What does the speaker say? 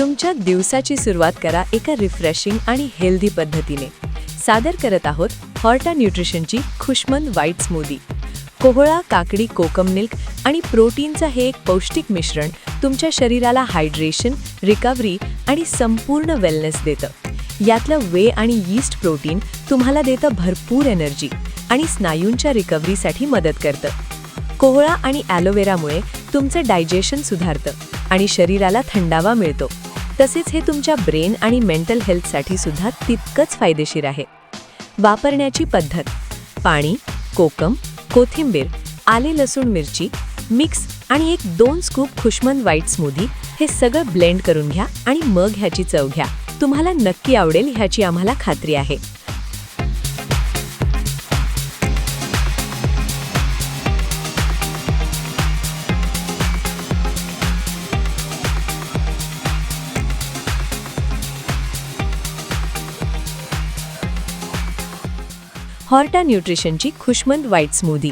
तुमच्या दिवसाची सुरुवात करा एका रिफ्रेशिंग आणि हेल्दी पद्धतीने. सादर करत आहोत हॉर्टा न्यूट्रिशनची खुशमंद व्हाईट स्मूदी. कोहळा, काकडी, कोकम मिल्क आणि प्रोटीनचं हे एक पौष्टिक मिश्रण तुमच्या शरीराला हायड्रेशन, रिकव्हरी आणि संपूर्ण वेलनेस देतं. यातलं वे आणि यीस्ट प्रोटीन तुम्हाला देतं भरपूर एनर्जी आणि स्नायूंच्या रिकव्हरीसाठी मदत करतं. कोहळा आणि ॲलोवेरामुळे तुमचं डायजेशन सुधारतं आणि शरीराला थंडावा मिळतो. तसेच हे तुमच्या ब्रेन आणि मेंटल हेल्थसाठी सुद्धा तितकंच फायदेशीर आहे. वापरण्याची पद्धत: पाणी, कोकम, कोथिंबीर, आले, लसूण, मिरची मिक्स आणि 1-2 स्कूप खुशमंद व्हाईट स्मूदी हे सगळं ब्लेंड करून घ्या आणि मग ह्याची चव घ्या. तुम्हाला नक्की आवडेल ह्याची आम्हाला खात्री आहे. हॉर्टा न्यूट्रिशनची खुशमंद व्हाईट स्मूदी.